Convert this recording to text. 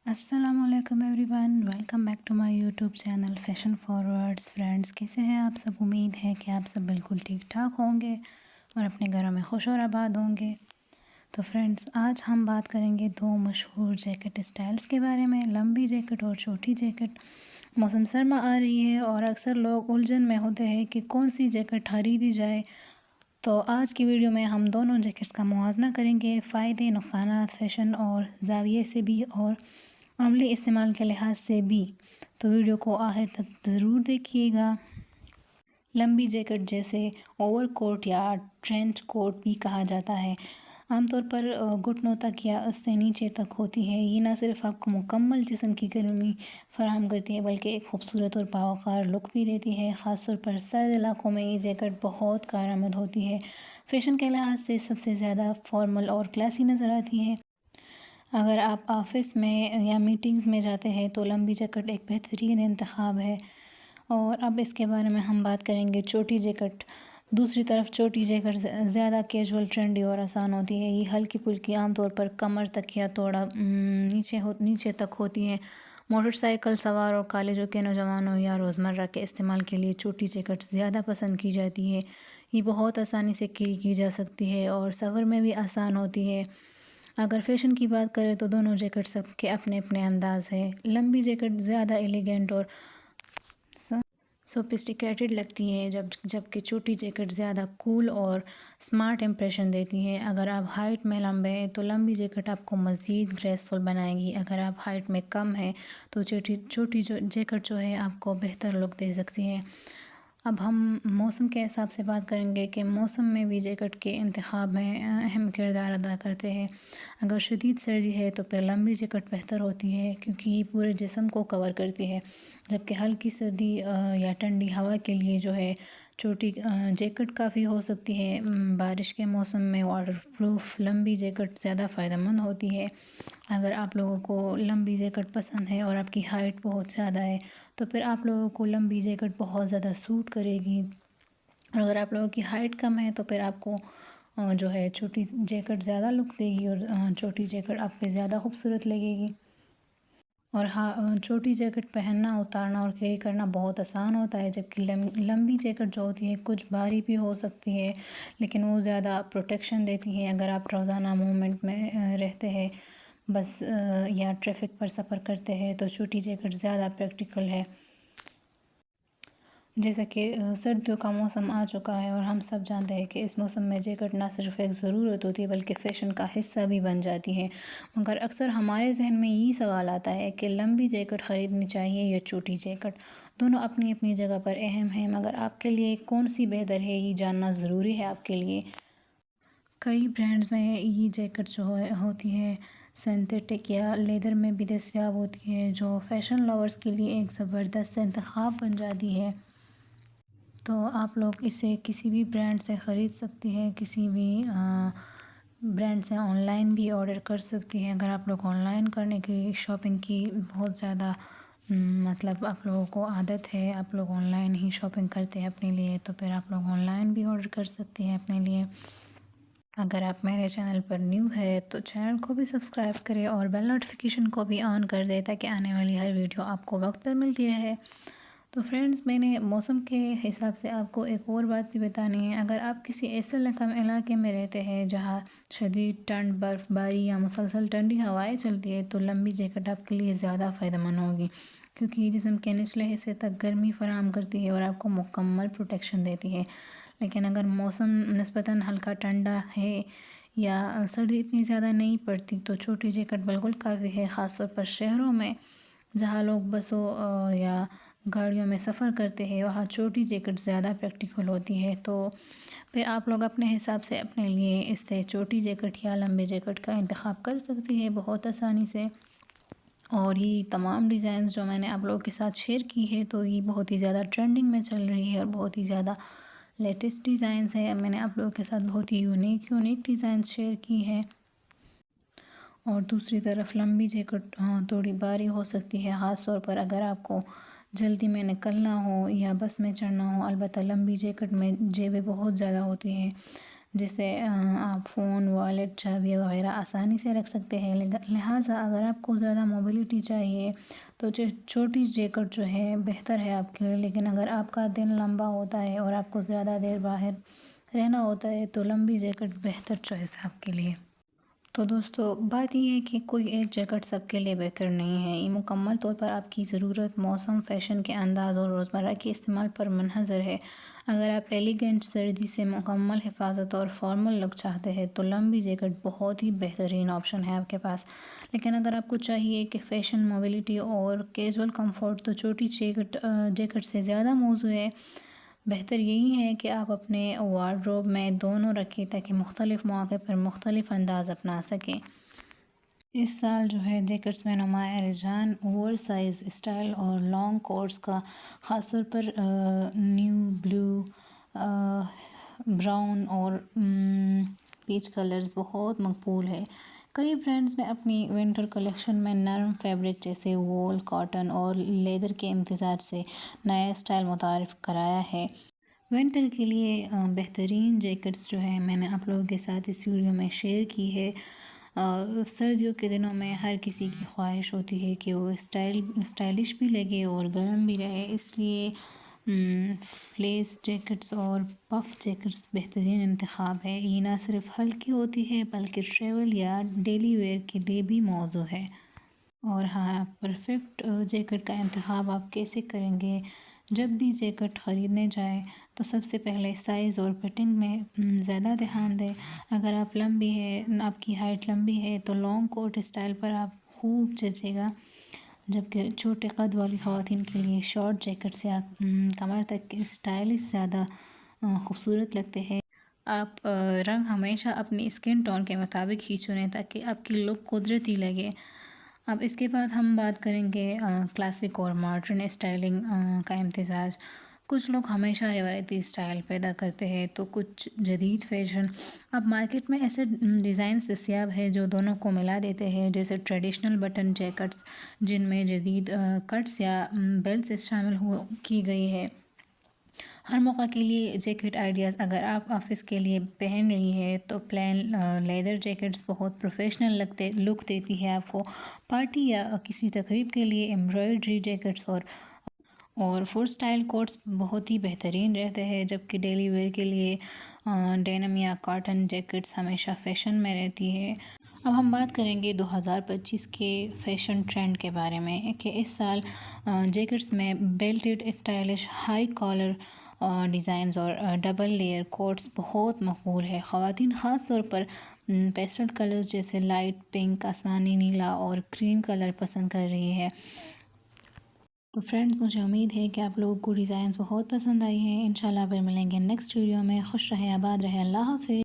السلام علیکم everyone, welcome back to my YouTube channel fashion forwards. Friends, کیسے ہیں آپ سب؟ امید ہے کہ آپ سب بالکل ٹھیک ٹھاک ہوں گے اور اپنے گھروں میں خوش اور آباد ہوں گے۔ تو فرینڈس، آج ہم بات کریں گے دو مشہور جیکٹ اسٹائلز کے بارے میں، لمبی جیکٹ اور چھوٹی جیکٹ۔ موسم سرما آ رہی ہے اور اکثر لوگ الجھن میں ہوتے ہیں کہ کون سی جیکٹ خریدی جائے۔ تو آج کی ویڈیو میں ہم دونوں جیکٹس کا موازنہ کریں گے، فائدے، نقصانات، فیشن اور زاویے سے بھی اور عملی استعمال کے لحاظ سے بھی۔ تو ویڈیو کو آخر تک ضرور دیکھیے گا۔ لمبی جیکٹ، جیسے اوور کوٹ یا ٹرینچ کوٹ بھی کہا جاتا ہے، عام طور پر گھٹنوں تک یا اس سے نیچے تک ہوتی ہے۔ یہ نہ صرف آپ کو مکمل جسم کی گرمی فراہم کرتی ہے بلکہ ایک خوبصورت اور باوقار لک بھی دیتی ہے۔ خاص طور پر سرد علاقوں میں یہ جیکٹ بہت کارآمد ہوتی ہے۔ فیشن کے لحاظ سے سب سے زیادہ فارمل اور کلاسی نظر آتی ہے۔ اگر آپ آفس میں یا میٹنگز میں جاتے ہیں تو لمبی جیکٹ ایک بہترین انتخاب ہے۔ اور اب اس کے بارے میں ہم بات کریں گے چھوٹی جیکٹ۔ دوسری طرف چھوٹی جیکٹ زیادہ کیجول، ٹرینڈی اور آسان ہوتی ہے۔ یہ ہلکی پھلکی، عام طور پر کمر تک یا تھوڑا نیچے تک ہوتی ہے۔ موٹر سائیکل سوار اور کالجوں کے نوجوانوں یا روزمرہ کے استعمال کے لیے چھوٹی جیکٹ زیادہ پسند کی جاتی ہے۔ یہ بہت آسانی سے کیری کی جا سکتی ہے اور سفر میں بھی آسان ہوتی ہے۔ اگر فیشن کی بات کریں تو دونوں جیکٹ سب کے اپنے اپنے انداز ہے۔ لمبی جیکٹ زیادہ ایلیگنٹ اور سوفسٹیکیٹڈ لگتی ہے، جبکہ چھوٹی جیکٹ زیادہ کول اور سمارٹ امپریشن دیتی ہے۔ اگر آپ ہائٹ میں لمبے ہیں تو لمبی جیکٹ آپ کو مزید گریسفل بنائے گی۔ اگر آپ ہائٹ میں کم ہیں تو چھوٹی جیکٹ جو ہے آپ کو بہتر لک دے سکتی ہے۔ اب ہم موسم کے حساب سے بات کریں گے کہ موسم میں بھی جیکٹ کے انتخاب میں اہم کردار ادا کرتے ہیں۔ اگر شدید سردی ہے تو پھر لمبی جیکٹ بہتر ہوتی ہے کیونکہ یہ پورے جسم کو کور کرتی ہے، جبکہ ہلکی سردی یا ٹھنڈی ہوا کے لیے جو ہے چھوٹی جیکٹ کافی ہو سکتی ہے۔ بارش کے موسم میں واٹر پروف لمبی جیکٹ زیادہ فائدہ مند ہوتی ہے۔ اگر آپ لوگوں کو لمبی جیکٹ پسند ہے اور آپ کی ہائٹ بہت زیادہ ہے تو پھر آپ لوگوں کو لمبی جیکٹ بہت زیادہ سوٹ کرے گی۔ اگر آپ لوگوں کی ہائٹ کم ہے تو پھر آپ کو جو ہے چھوٹی جیکٹ زیادہ لک دے گی اور چھوٹی جیکٹ آپ پہ زیادہ خوبصورت لگے گی۔ اور چھوٹی جیکٹ پہننا، اتارنا اور کیری کرنا بہت آسان ہوتا ہے، جبکہ لمبی جیکٹ جو ہوتی ہے کچھ بھاری بھی ہو سکتی ہے لیکن وہ زیادہ پروٹیکشن دیتی ہے۔ اگر آپ روزانہ موومنٹ میں رہتے ہیں، بس یا ٹریفک پر سفر کرتے ہیں تو چھوٹی جیکٹ زیادہ پریکٹیکل ہے۔ جیسا کہ سردیوں کا موسم آ چکا ہے اور ہم سب جانتے ہیں کہ اس موسم میں جیکٹ نہ صرف ایک ضرورت ہوتی ہے بلکہ فیشن کا حصہ بھی بن جاتی ہے۔ مگر اکثر ہمارے ذہن میں یہ سوال آتا ہے کہ لمبی جیکٹ خریدنی چاہیے یا چھوٹی جیکٹ؟ دونوں اپنی اپنی جگہ پر اہم ہیں، مگر آپ کے لیے کون سی بہتر ہے یہ جاننا ضروری ہے آپ کے لیے۔ کئی برانڈز میں یہ جیکٹ جو ہوتی ہے سنتھیٹک یا لیدر میں بھی دستیاب ہوتی ہے، جو فیشن لورز کے لیے ایک زبردست انتخاب بن جاتی ہے۔ تو آپ لوگ اسے کسی بھی برانڈ سے خرید سکتی ہیں، کسی بھی برانڈ سے آن لائن بھی آرڈر کر سکتی ہیں۔ اگر آپ لوگ آن لائن کرنے کی شاپنگ کی بہت زیادہ آپ لوگوں کو عادت ہے، آپ لوگ آن لائن ہی شاپنگ کرتے ہیں اپنے لیے، تو پھر آپ لوگ آن لائن بھی آرڈر کر سکتے ہیں اپنے لیے۔ اگر آپ میرے چینل پر نیو ہے تو چینل کو بھی سبسکرائب کریں اور بیل نوٹیفیکیشن کو بھی آن کر دیں تاکہ آنے والی ہر ویڈیو آپ کو وقت پر ملتی رہے۔ تو فرینڈز، میں نے موسم کے حساب سے آپ کو ایک اور بات بھی بتانی ہے۔ اگر آپ کسی ایسے علاقے میں رہتے ہیں جہاں شدید ٹھنڈ، برف باری یا مسلسل ٹھنڈی ہوائیں چلتی ہے تو لمبی جیکٹ آپ کے لیے زیادہ فائدہ مند ہوگی، کیونکہ یہ جسم کے نچلے حصے تک گرمی فراہم کرتی ہے اور آپ کو مکمل پروٹیکشن دیتی ہے۔ لیکن اگر موسم نسبتاً ہلکا ٹھنڈا ہے یا سردی اتنی زیادہ نہیں پڑتی تو چھوٹی جیکٹ بالکل کافی ہے، خاص طور پر شہروں میں جہاں لوگ بسوں یا گاڑیوں میں سفر کرتے ہیں، وہاں چھوٹی جیکٹ زیادہ پریکٹیکل ہوتی ہے۔ تو پھر آپ لوگ اپنے حساب سے اپنے لیے اس سے چھوٹی جیکٹ یا لمبی جیکٹ کا انتخاب کر سکتی ہے بہت آسانی سے۔ اور یہ تمام ڈیزائنز جو میں نے آپ لوگوں کے ساتھ شیئر کی ہے تو یہ بہت ہی زیادہ ٹرینڈنگ میں چل رہی ہے اور بہت ہی زیادہ لیٹسٹ ڈیزائنز ہیں۔ میں نے آپ لوگوں کے ساتھ بہت ہی یونیک ڈیزائنز شیئر کی ہے۔ اور دوسری طرف لمبی جیکٹ تھوڑی بھاری ہو سکتی ہے، خاص طور پر اگر آپ کو جلدی میں نکلنا ہو یا بس میں چڑھنا ہو۔ البتہ لمبی جیکٹ میں جیبیں بہت زیادہ ہوتی ہیں، جسے آپ فون، والیٹ، چابی وغیرہ آسانی سے رکھ سکتے ہیں۔ لہٰذا اگر آپ کو زیادہ موبلٹی چاہیے تو چھوٹی جیکٹ جو ہے بہتر ہے آپ کے لیے، لیکن اگر آپ کا دن لمبا ہوتا ہے اور آپ کو زیادہ دیر باہر رہنا ہوتا ہے تو لمبی جیکٹ بہتر چوائس ہے آپ کے لیے۔ تو دوستو بات یہ ہے کہ کوئی ایک جیکٹ سب کے لیے بہتر نہیں ہے، یہ مکمل طور پر آپ کی ضرورت، موسم، فیشن کے انداز اور روزمرہ کے استعمال پر منحصر ہے۔ اگر آپ ایلیگنٹ سردی سے مکمل حفاظت اور فارمل لک چاہتے ہیں تو لمبی جیکٹ بہت ہی بہترین آپشن ہے آپ کے پاس، لیکن اگر آپ کو چاہیے کہ فیشن، موبلٹی اور کیجول کمفورٹ تو چھوٹی جیکٹ سے زیادہ موزوں ہے۔ بہتر یہی ہے کہ آپ اپنے وارڈروب میں دونوں رکھیں تاکہ مختلف مواقع پر مختلف انداز اپنا سکیں۔ اس سال جو ہے جیکٹس میں نمایاں رجحان اوور سائز اسٹائل اور لانگ کوٹس کا، خاص طور پر نیو بلو، براؤن اور پیچ کلرز بہت مقبول ہے۔ کئی برانڈز نے اپنی ونٹر کلیکشن میں نرم فیبرک جیسے وول، کاٹن اور لیدر کے امتزاج سے نیا اسٹائل متعارف کرایا ہے۔ ونٹر کے لیے بہترین جیکٹس جو ہے میں نے آپ لوگوں کے ساتھ اس ویڈیو میں شیئر کی ہے۔ سردیوں کے دنوں میں ہر کسی کی خواہش ہوتی ہے کہ وہ اسٹائلش بھی لگے اور گرم بھی رہے، اس لیے فلیس جیکٹس اور پف جیکٹس بہترین انتخاب ہے۔ یہ نہ صرف ہلکی ہوتی ہے بلکہ ٹریول یا ڈیلی ویئر کے لیے بھی موزوں ہے۔ اور ہاں، پرفیکٹ جیکٹ کا انتخاب آپ کیسے کریں گے؟ جب بھی جیکٹ خریدنے جائیں تو سب سے پہلے سائز اور فٹنگ میں زیادہ دھیان دیں۔ اگر آپ کی ہائٹ لمبی ہے تو لانگ کوٹ اسٹائل پر آپ خوب جچے گا، جبکہ چھوٹے قد والی خواتین کے لیے شارٹ جیکٹس یا کمر تک کے اسٹائلش زیادہ خوبصورت لگتے ہیں۔ آپ رنگ ہمیشہ اپنی اسکن ٹون کے مطابق ہی چنیں تاکہ آپ کی لک قدرتی لگے۔ اب اس کے بعد ہم بات کریں گے کلاسک اور ماڈرن اسٹائلنگ کا امتزاج۔ کچھ لوگ ہمیشہ روایتی اسٹائل پیدا کرتے ہیں تو کچھ جدید فیشن۔ اب مارکیٹ میں ایسے ڈیزائنز دستیاب ہیں جو دونوں کو ملا دیتے ہیں، جیسے ٹریڈیشنل بٹن جیکٹس جن میں جدید کٹس یا بیلٹس شامل کی گئی ہے۔ ہر موقع کے لیے جیکٹ آئیڈیاز۔ اگر آپ آفس کے لیے پہن رہی ہیں تو پلین لیدر جیکٹس بہت پروفیشنل لک دیتی ہے آپ کو۔ پارٹی یا کسی تقریب کے لیے ایمبرائڈری جیکٹس اور فور اسٹائل کوٹس بہت ہی بہترین رہتے ہیں، جبکہ ڈیلی ویئر کے لیے ڈینم یا کاٹن جیکٹس ہمیشہ فیشن میں رہتی ہے۔ اب ہم بات کریں گے 2025 کے فیشن ٹرینڈ کے بارے میں کہ اس سال جیکٹس میں بیلٹڈ اسٹائلش ہائی کالر ڈیزائنز اور ڈبل لیئر کوٹس بہت مقبول ہے۔ خواتین خاص طور پر پیسٹل کلرز جیسے لائٹ پنک، آسمانی نیلا اور کریم کلر پسند کر رہی ہے۔ تو فرینڈز، مجھے امید ہے کہ آپ لوگوں کو ڈیزائنز بہت پسند آئی ہیں۔ انشاءاللہ پھر ملیں گے نیکسٹ ویڈیو میں۔ خوش رہیں، آباد رہیں، اللہ حافظ۔